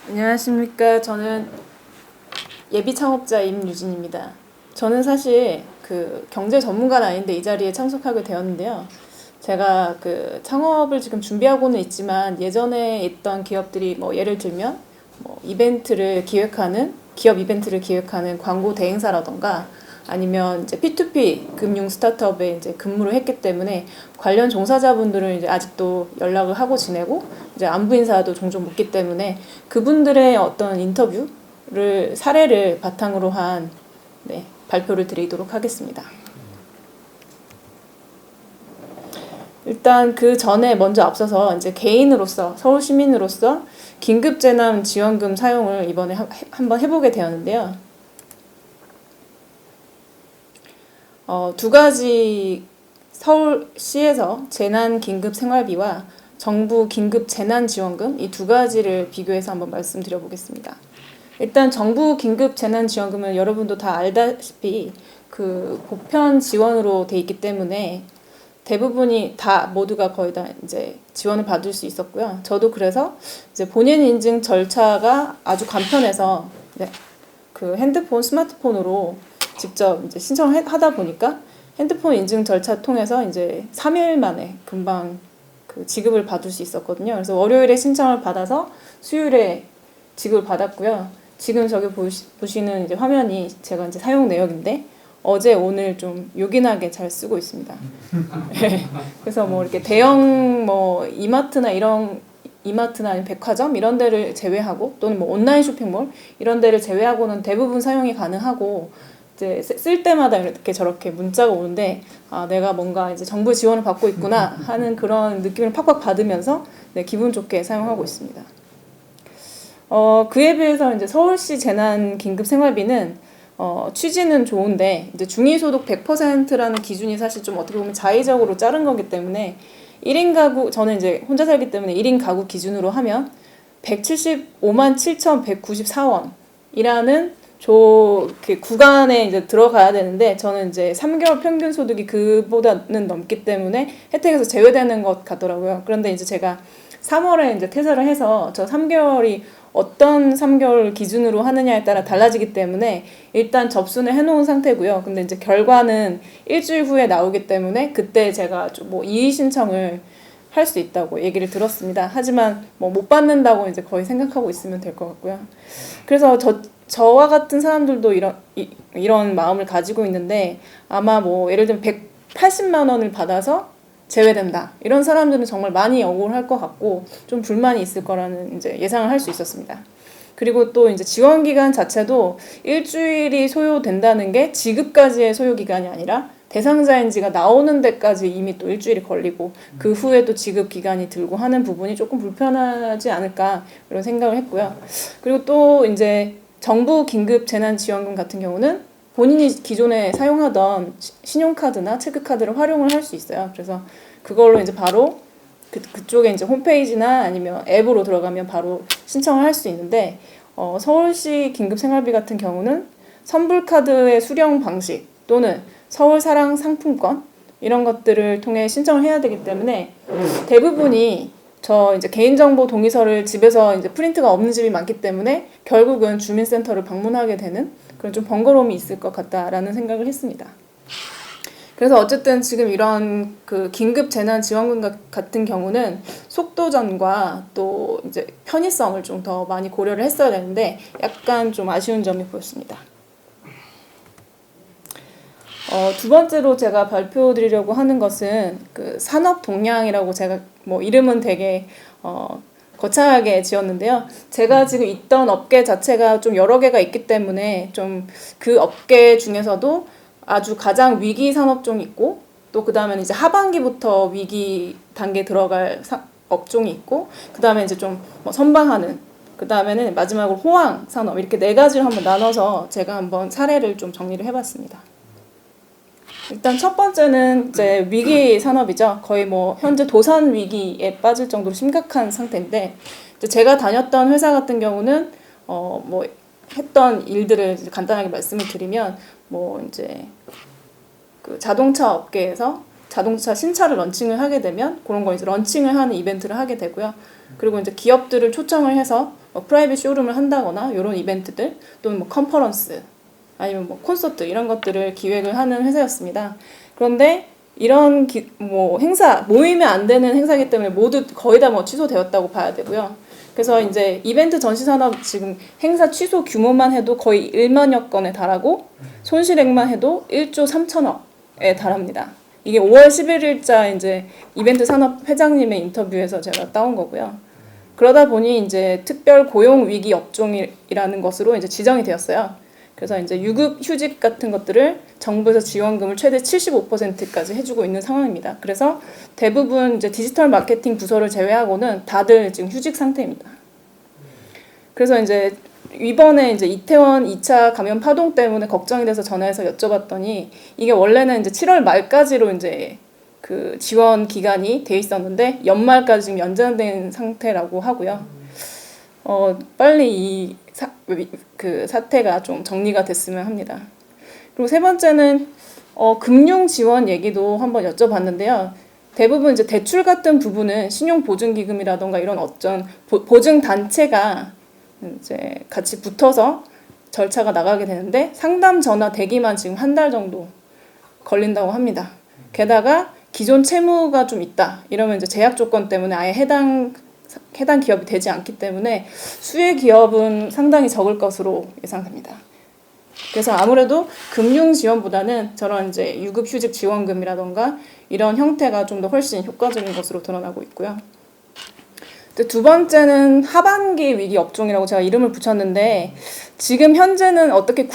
안녕하십니까. 저는 예비 창업자 임유진입니다. 저는 사실 그 경제 전문가는 아닌데 이 자리에 참석하게 되었는데요. 제가 그 창업을 지금 준비하고는 있지만 예전에 있던 기업들이 뭐 예를 들면 뭐 기업 이벤트를 기획하는 광고 대행사라던가 아니면 이제 P2P 금융 스타트업에 이제 근무를 했기 때문에 관련 종사자분들은 이제 아직도 연락을 하고 지내고 이제 안부 인사도 종종 묻기 때문에 그분들의 어떤 인터뷰를 사례를 바탕으로 한 발표를 드리도록 하겠습니다. 일단 그 전에 먼저 앞서서 이제 개인으로서 서울 시민으로서 긴급재난지원금 사용을 이번에 한번 해보게 되었는데요. 두 가지 서울시에서 재난긴급생활비와 정부 긴급재난지원금 이 두 가지를 비교해서 한번 말씀드려 보겠습니다. 일단 정부 긴급재난지원금은 여러분도 다 알다시피 그 보편 지원으로 돼 있기 때문에 대부분이 다 모두가 거의 다 이제 지원을 받을 수 있었고요. 저도 그래서 이제 본인 인증 절차가 아주 간편해서 그 스마트폰으로 직접 이제 신청을 하다 보니까 핸드폰 인증 절차 통해서 이제 3일 만에 금방 그 지급을 받을 수 있었거든요. 그래서 월요일에 신청을 받아서 수요일에 지급을 받았고요. 지금 저기 보시는 이제 화면이 제가 이제 사용 내역인데 어제 오늘 좀 요긴하게 잘 쓰고 있습니다. 그래서 뭐 이렇게 대형 뭐 이마트나 아니면 백화점 이런 데를 제외하고 또는 뭐 온라인 쇼핑몰 이런 데를 제외하고는 대부분 사용이 가능하고 이제 쓸 때마다 이렇게 저렇게 문자가 오는데 아 내가 뭔가 이제 정부 지원을 받고 있구나 하는 그런 느낌을 팍팍 받으면서 기분 좋게 사용하고 있습니다. 그에 비해서 이제 서울시 재난 긴급 생활비는 취지는 좋은데 이제 중위소득 100%라는 기준이 사실 좀 어떻게 보면 자의적으로 자른 거기 때문에 1인 가구 저는 이제 혼자 살기 때문에 1인 가구 기준으로 하면 175만 7,194원이라는 그 구간에 이제 들어가야 되는데 저는 이제 3개월 평균 소득이 그보다는 넘기 때문에 혜택에서 제외되는 것 같더라고요. 그런데 이제 제가 3월에 이제 퇴사를 해서 저 3개월이 어떤 3개월 기준으로 하느냐에 따라 달라지기 때문에 일단 접수는 해놓은 상태고요. 근데 이제 결과는 일주일 후에 나오기 때문에 그때 제가 좀 뭐 이의 신청을 할 수 있다고 얘기를 들었습니다. 하지만 뭐 못 받는다고 이제 거의 생각하고 있으면 될 것 같고요. 그래서 저와 같은 사람들도 이런 마음을 가지고 있는데 아마 뭐 예를 들면 180만 원을 받아서 제외된다. 이런 사람들은 정말 많이 억울할 것 같고 좀 불만이 있을 거라는 이제 예상을 할 수 있었습니다. 그리고 또 이제 지원 기간 자체도 일주일이 소요된다는 게 지급까지의 소요 기간이 아니라 대상자인지가 나오는 데까지 이미 또 일주일이 걸리고 그 후에 또 지급 기간이 들고 하는 부분이 조금 불편하지 않을까 이런 생각을 했고요. 그리고 또 이제 정부 긴급 재난지원금 같은 경우는 본인이 기존에 사용하던 신용카드나 체크카드를 활용을 할 수 있어요. 그래서 그걸로 이제 바로 그쪽에 이제 홈페이지나 아니면 앱으로 들어가면 바로 신청을 할 수 있는데 서울시 긴급생활비 같은 경우는 선불카드의 수령 방식 또는 서울사랑 상품권 이런 것들을 통해 신청을 해야 되기 때문에 대부분이 저 이제 개인정보 동의서를 집에서 이제 프린트가 없는 집이 많기 때문에 결국은 주민센터를 방문하게 되는 그런 좀 번거로움이 있을 것 같다라는 생각을 했습니다. 그래서 어쨌든 지금 이런 그 긴급 재난 지원금 같은 경우는 속도전과 또 이제 편의성을 좀 더 많이 고려를 했어야 되는데 약간 좀 아쉬운 점이 보였습니다. 두 번째로 제가 발표드리려고 하는 것은 그 산업 동향이라고 제가 뭐 이름은 되게 거창하게 지었는데요. 제가 지금 있던 업계 자체가 좀 여러 개가 있기 때문에 좀 그 업계 중에서도 아주 가장 위기 산업종이 있고 또 그다음에 이제 하반기부터 위기 단계 들어갈 업종이 있고 그다음에 이제 좀 뭐 선방하는 그다음에는 마지막으로 호황 산업 이렇게 네 가지를 한번 나눠서 제가 한번 사례를 좀 정리를 해봤습니다. 일단 첫 번째는 이제 위기 산업이죠. 거의 뭐 현재 도산 위기에 빠질 정도로 심각한 상태인데 이제 제가 다녔던 회사 같은 경우는 뭐 했던 일들을 간단하게 말씀을 드리면 뭐 이제 그 자동차 업계에서 자동차 신차를 런칭을 하게 되면 그런 거 이제 런칭을 하는 이벤트를 하게 되고요. 그리고 이제 기업들을 초청을 해서 뭐 프라이빗 쇼룸을 한다거나 이런 이벤트들 또는 뭐 컨퍼런스 아니면 뭐 콘서트 이런 것들을 기획을 하는 회사였습니다. 그런데 이런 뭐 행사 모이면 안 되는 행사이기 때문에 모두 거의 다 뭐 취소되었다고 봐야 되고요. 그래서 이제 이벤트 전시 산업 지금 행사 취소 규모만 해도 거의 1만여 건에 달하고 손실액만 해도 1조 3천억에 달합니다. 이게 5월 11일자 이제 이벤트 산업 회장님의 인터뷰에서 제가 따온 거고요. 그러다 보니 이제 특별 고용 위기 업종이라는 것으로 이제 지정이 되었어요. 그래서 이제 유급 휴직 같은 것들을 정부에서 지원금을 최대 75%까지 해주고 있는 상황입니다. 그래서 대부분 이제 디지털 마케팅 부서를 제외하고는 다들 지금 휴직 상태입니다. 그래서 이제 이번에 이제 이태원 2차 감염 파동 때문에 걱정이 돼서 전화해서 여쭤봤더니 이게 원래는 이제 7월 말까지로 이제 그 지원 기간이 돼 있었는데 연말까지 지금 연장된 상태라고 하고요. 빨리 그 사태가 좀 정리가 됐으면 합니다. 그리고 세 번째는 금융 지원 얘기도 한번 여쭤봤는데요. 대부분 이제 대출 같은 부분은 신용보증기금이라던가 이런 어떤 보증 단체가 이제 같이 붙어서 절차가 나가게 되는데 상담 전화 대기만 지금 한 달 정도 걸린다고 합니다. 게다가 기존 채무가 좀 있다 이러면 이제 제약 조건 때문에 아예 해당 기업이 되지 않기 때문에 수혜 기업은 상당히 적을 것으로 예상됩니다. 그래서 아무래도 금융 지원보다는 저런 이제 유급휴직 지원금이라던가 이런 형태가 좀 더 훨씬 효과적인 것으로 드러나고 있고요. 두 번째는 하반기 위기 업종이라고 제가 이름을 붙였는데 지금 현재는 어떻게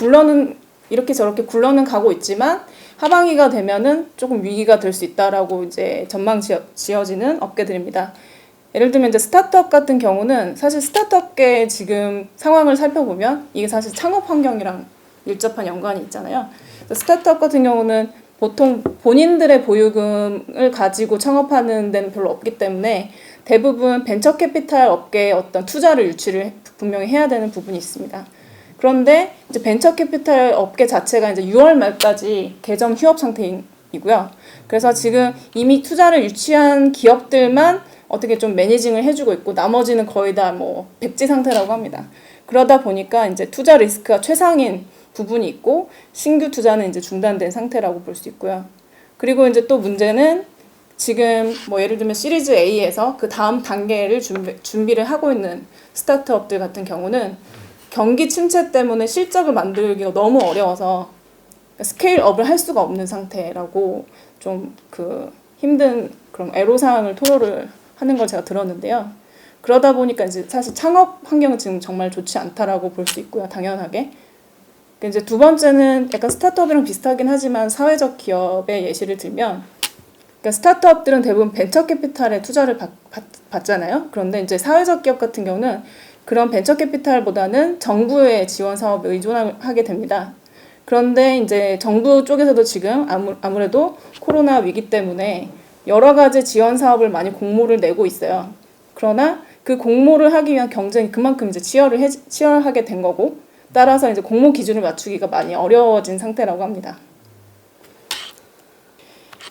이렇게 저렇게 굴러는 가고 있지만 하반기가 되면은 조금 위기가 될 수 있다라고 이제 전망 지어지는 업계들입니다. 예를 들면 이제 스타트업 같은 경우는 사실 스타트업계 지금 상황을 살펴보면 이게 사실 창업 환경이랑 밀접한 연관이 있잖아요. 스타트업 같은 경우는 보통 본인들의 보유금을 가지고 창업하는 데는 별로 없기 때문에 대부분 벤처 캐피탈 업계에 어떤 투자를 유치를 분명히 해야 되는 부분이 있습니다. 그런데 이제 벤처 캐피탈 업계 자체가 이제 6월 말까지 개점 휴업 상태이고요. 그래서 지금 이미 투자를 유치한 기업들만 어떻게 좀 매니징을 해주고 있고 나머지는 거의 다 뭐 백지 상태라고 합니다. 그러다 보니까 이제 투자 리스크가 최상인 부분이 있고 신규 투자는 이제 중단된 상태라고 볼 수 있고요. 그리고 이제 또 문제는 지금 뭐 예를 들면 시리즈 A에서 그 다음 단계를 준비를 하고 있는 스타트업들 같은 경우는 경기 침체 때문에 실적을 만들기가 너무 어려워서 스케일업을 할 수가 없는 상태라고 좀 그 힘든 그런 애로사항을 토로를 하는 걸 제가 들었는데요. 그러다 보니까 이제 사실 창업 환경은 지금 정말 좋지 않다라고 볼 수 있고요. 당연하게. 이제 두 번째는 약간 스타트업이랑 비슷하긴 하지만 사회적 기업의 예시를 들면 그러니까 스타트업들은 대부분 벤처 캐피탈에 투자를 받잖아요. 그런데 이제 사회적 기업 같은 경우는 그런 벤처 캐피탈보다는 정부의 지원 사업에 의존하게 됩니다. 그런데 이제 정부 쪽에서도 지금 아무래도 코로나 위기 때문에 여러 가지 지원 사업을 많이 공모를 내고 있어요. 그러나 그 공모를 하기 위한 경쟁이 그만큼 이제 치열하게 된 거고 따라서 이제 공모 기준을 맞추기가 많이 어려워진 상태라고 합니다.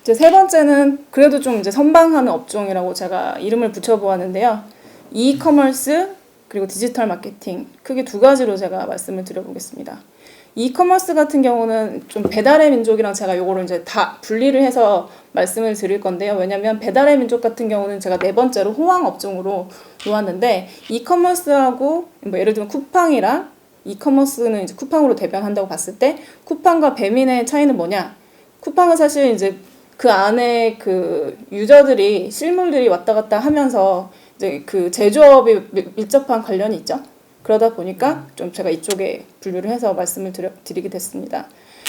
이제 세 번째는 그래도 좀 이제 선방하는 업종이라고 제가 이름을 붙여보았는데요. 이커머스 그리고 디지털 마케팅 크게 두 가지로 제가 말씀을 드려보겠습니다. 이커머스 같은 경우는 좀 배달의 민족이랑 제가 요거를 이제 다 분리를 해서 말씀을 드릴 건데요. 왜냐면 배달의 민족 같은 경우는 제가 네 번째로 호황 업종으로 놓았는데 이커머스하고 뭐 예를 들면 쿠팡이랑 이커머스는 이제 쿠팡으로 대변한다고 봤을 때 쿠팡과 배민의 차이는 뭐냐? 쿠팡은 사실 이제 그 안에 그 유저들이 실물들이 왔다 갔다 하면서 이제 그 제조업이 밀접한 관련이 있죠. 그러다 보니까 좀 제가 이쪽에 분류를 해서 말씀을 드리게 됐습니다.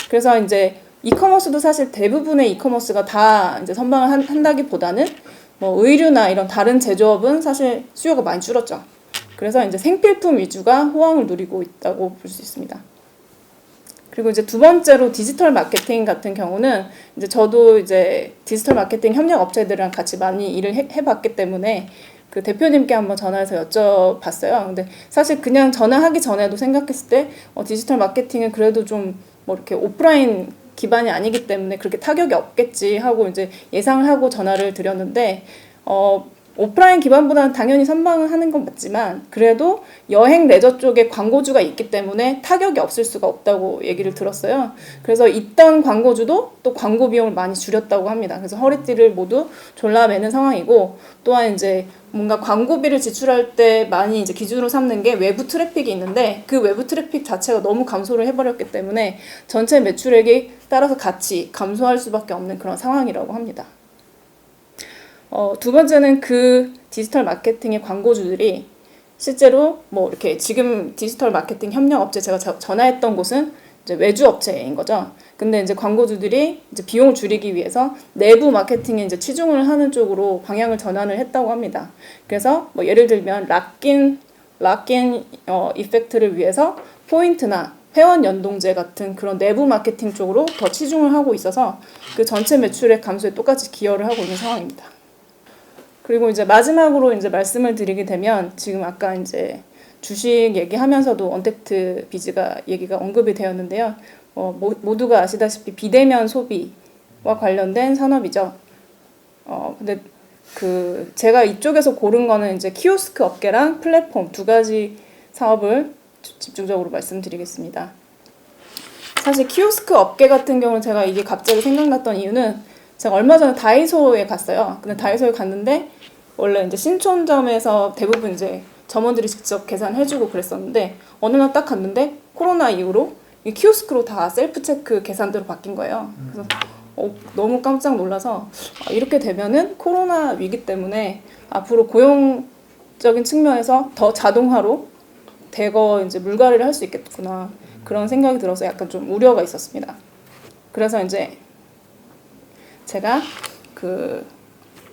그래서 이제 이커머스도 사실 대부분의 이커머스가 다 이제 선방을 한다기보다는 뭐 의류나 이런 다른 제조업은 사실 수요가 많이 줄었죠. 그래서 이제 생필품 위주가 호황을 누리고 있다고 볼 수 있습니다. 그리고 이제 두 번째로 디지털 마케팅 같은 경우는 이제 저도 이제 디지털 마케팅 협력 업체들이랑 같이 많이 일을 해봤기 때문에 그 대표님께 한번 전화해서 여쭤봤어요. 근데 사실 그냥 전화하기 전에도 생각했을 때 디지털 마케팅은 그래도 좀 뭐 이렇게 오프라인 기반이 아니기 때문에 그렇게 타격이 없겠지 하고 이제 예상을 하고 전화를 드렸는데 오프라인 기반보다는 당연히 선방을 하는 건 맞지만 그래도 여행 레저 쪽에 광고주가 있기 때문에 타격이 없을 수가 없다고 얘기를 들었어요. 그래서 있던 광고주도 또 광고 비용을 많이 줄였다고 합니다. 그래서 허리띠를 모두 졸라매는 상황이고 또한 이제 뭔가 광고비를 지출할 때 많이 이제 기준으로 삼는 게 외부 트래픽이 있는데 그 외부 트래픽 자체가 너무 감소를 해버렸기 때문에 전체 매출액이 따라서 같이 감소할 수밖에 없는 그런 상황이라고 합니다. 두 번째는 그 디지털 마케팅의 광고주들이 실제로 뭐 이렇게 지금 디지털 마케팅 협력 업체 제가 전화했던 곳은 이제 외주 업체인 거죠. 근데 이제 광고주들이 이제 비용을 줄이기 위해서 내부 마케팅에 이제 치중을 하는 쪽으로 방향을 전환을 했다고 합니다. 그래서 뭐 예를 들면 락인 이펙트를 위해서 포인트나 회원 연동제 같은 그런 내부 마케팅 쪽으로 더 치중을 하고 있어서 그 전체 매출액 감소에 똑같이 기여를 하고 있는 상황입니다. 그리고 이제 마지막으로 이제 말씀을 드리게 되면 지금 아까 이제 주식 얘기하면서도 언택트 비즈가 얘기가 언급이 되었는데요. 모두가 아시다시피 비대면 소비와 관련된 산업이죠. 근데 그 제가 이쪽에서 고른 거는 이제 키오스크 업계랑 플랫폼 두 가지 사업을 집중적으로 말씀드리겠습니다. 사실 키오스크 업계 같은 경우는 제가 이게 갑자기 생각났던 이유는 제가 얼마 전에 다이소에 갔어요. 근데 다이소에 갔는데 원래 이제 신촌점에서 대부분 이제 점원들이 직접 계산해주고 그랬었는데 어느 날 딱 갔는데 코로나 이후로 이 키오스크로 다 셀프 체크 계산대로 바뀐 거예요. 그래서 너무 깜짝 놀라서 이렇게 되면은 코로나 위기 때문에 앞으로 고용적인 측면에서 더 자동화로 대거 이제 물갈이를 할 수 있겠구나 그런 생각이 들어서 약간 좀 우려가 있었습니다. 그래서 이제 제가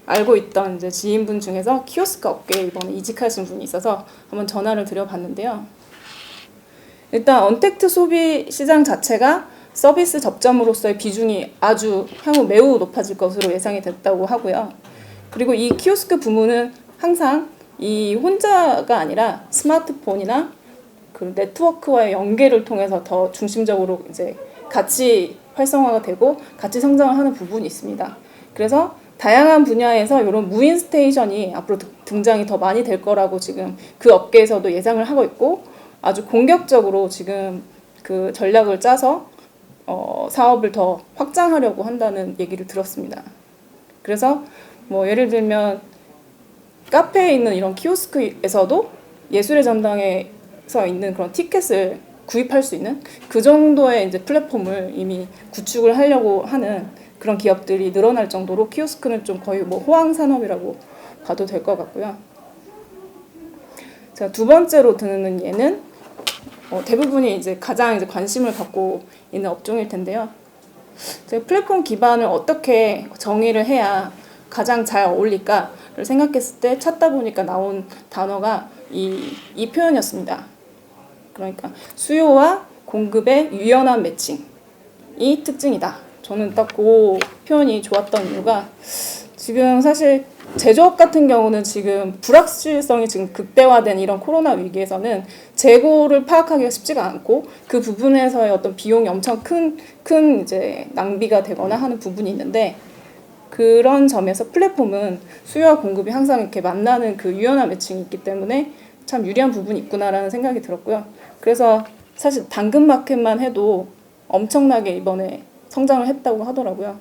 알고 있던 이제 지인분 중에서 키오스크 업계에 이번에 이직하신 분이 있어서 한번 전화를 드려봤는데요. 일단 언택트 소비 시장 자체가 서비스 접점으로서의 비중이 아주 향후 매우 높아질 것으로 예상이 됐다고 하고요. 그리고 이 키오스크 부문은 항상 이 혼자가 아니라 스마트폰이나 그 네트워크와의 연계를 통해서 더 중심적으로 이제 같이 활성화가 되고 같이 성장을 하는 부분이 있습니다. 그래서 다양한 분야에서 이런 무인 스테이션이 앞으로 등장이 더 많이 될 거라고 지금 그 업계에서도 예상을 하고 있고 아주 공격적으로 지금 그 전략을 짜서 사업을 더 확장하려고 한다는 얘기를 들었습니다. 그래서 뭐 예를 들면 카페에 있는 이런 키오스크에서도 예술의 전당에서 있는 그런 티켓을 구입할 수 있는 그 정도의 이제 플랫폼을 이미 구축을 하려고 하는 그런 기업들이 늘어날 정도로 키오스크는 좀 거의 뭐 호황 산업이라고 봐도 될 것 같고요. 자, 두 번째로 드는 예는 대부분이 이제 가장 이제 관심을 갖고 있는 업종일 텐데요. 제가 플랫폼 기반을 어떻게 정의를 해야 가장 잘 어울릴까를 생각했을 때 찾다 보니까 나온 단어가 이 표현이었습니다. 그러니까 수요와 공급의 유연한 매칭이 특징이다. 저는 딱 그 표현이 좋았던 이유가 지금 사실 제조업 같은 경우는 지금 불확실성이 지금 극대화된 이런 코로나 위기에서는 재고를 파악하기가 쉽지가 않고 그 부분에서의 어떤 비용이 엄청 큰 이제 낭비가 되거나 하는 부분이 있는데 그런 점에서 플랫폼은 수요와 공급이 항상 이렇게 만나는 그 유연한 매칭이 있기 때문에 참 유리한 부분이 있구나라는 생각이 들었고요. 그래서 사실 당근마켓만 해도 엄청나게 이번에 성장을 했다고 하더라고요.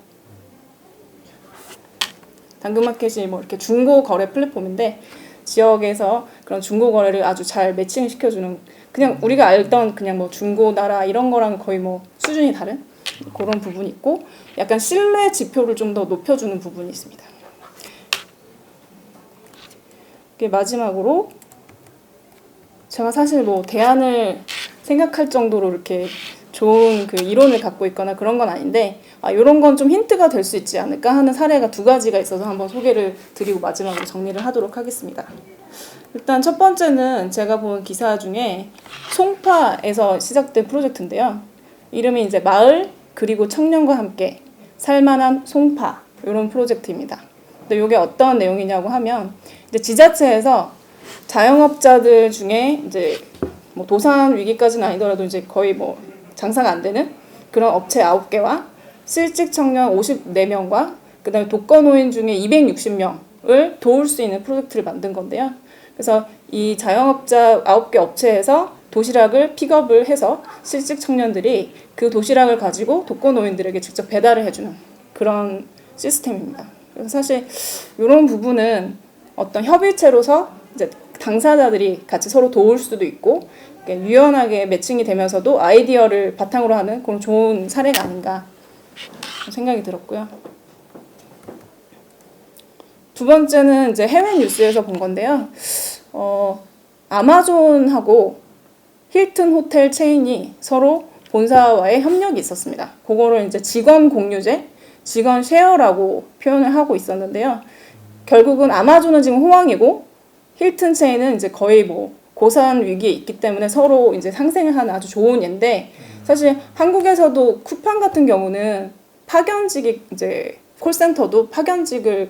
당근마켓이 뭐 이렇게 중고 거래 플랫폼인데 지역에서 그런 중고 거래를 아주 잘 매칭을 시켜주는 그냥 우리가 알던 그냥 뭐 중고 나라 이런 거랑 거의 뭐 수준이 다른 그런 부분이 있고 약간 신뢰 지표를 좀 더 높여주는 부분이 있습니다. 마지막으로 제가 사실 뭐 대안을 생각할 정도로 이렇게 좋은 그 이론을 갖고 있거나 그런 건 아닌데 이런 건 좀 힌트가 될 수 있지 않을까 하는 사례가 두 가지가 있어서 한번 소개를 드리고 마지막으로 정리를 하도록 하겠습니다. 일단 첫 번째는 제가 본 기사 중에 송파에서 시작된 프로젝트인데요. 이름이 이제 마을 그리고 청년과 함께 살만한 송파 이런 프로젝트입니다. 근데 이게 어떤 내용이냐고 하면 이제 지자체에서 자영업자들 중에 이제 뭐 도산 위기까지는 아니더라도 이제 거의 뭐 장사가 안 되는 그런 업체 9개와 실직 청년 54명과 그다음에 독거노인 중에 260명을 도울 수 있는 프로젝트를 만든 건데요. 그래서 이 자영업자 9개 업체에서 도시락을 픽업을 해서 실직 청년들이 그 도시락을 가지고 독거노인들에게 직접 배달을 해주는 그런 시스템입니다. 그래서 사실 이런 부분은 어떤 협의체로서 이제 당사자들이 같이 서로 도울 수도 있고 유연하게 매칭이 되면서도 아이디어를 바탕으로 하는 그런 좋은 사례가 아닌가 생각이 들었고요. 두 번째는 이제 해외 뉴스에서 본 건데요. 아마존하고 힐튼 호텔 체인이 서로 본사와의 협력이 있었습니다. 그거를 이제 직원 공유제, 직원 쉐어라고 표현을 하고 있었는데요. 결국은 아마존은 지금 호황이고 힐튼 체인은 이제 거의 뭐 고산 위기에 있기 때문에 서로 이제 상생을 하는 아주 좋은 예인데 사실 한국에서도 쿠팡 같은 경우는 파견직이 이제 콜센터도 파견직을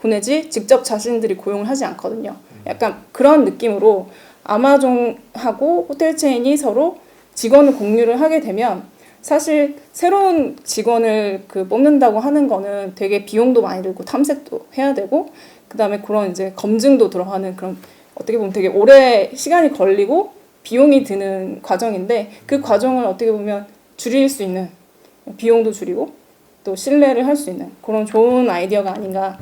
보내지 직접 자신들이 고용을 하지 않거든요. 약간 그런 느낌으로 아마존하고 호텔 체인이 서로 직원을 공유를 하게 되면 사실 새로운 직원을 뽑는다고 하는 거는 되게 비용도 많이 들고 탐색도 해야 되고 그다음에 그런 이제 검증도 들어가는 그런 어떻게 보면 되게 오래 시간이 걸리고 비용이 드는 과정인데 그 과정을 어떻게 보면 줄일 수 있는 비용도 줄이고 또 신뢰를 할 수 있는 그런 좋은 아이디어가 아닌가.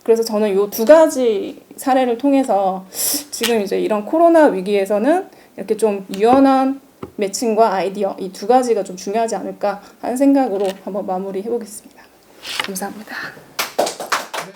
그래서 저는 이 두 가지 사례를 통해서 지금 이제 이런 코로나 위기에서는 이렇게 좀 유연한 매칭과 아이디어 이 두 가지가 좀 중요하지 않을까 하는 생각으로 한번 마무리해 보겠습니다. 감사합니다.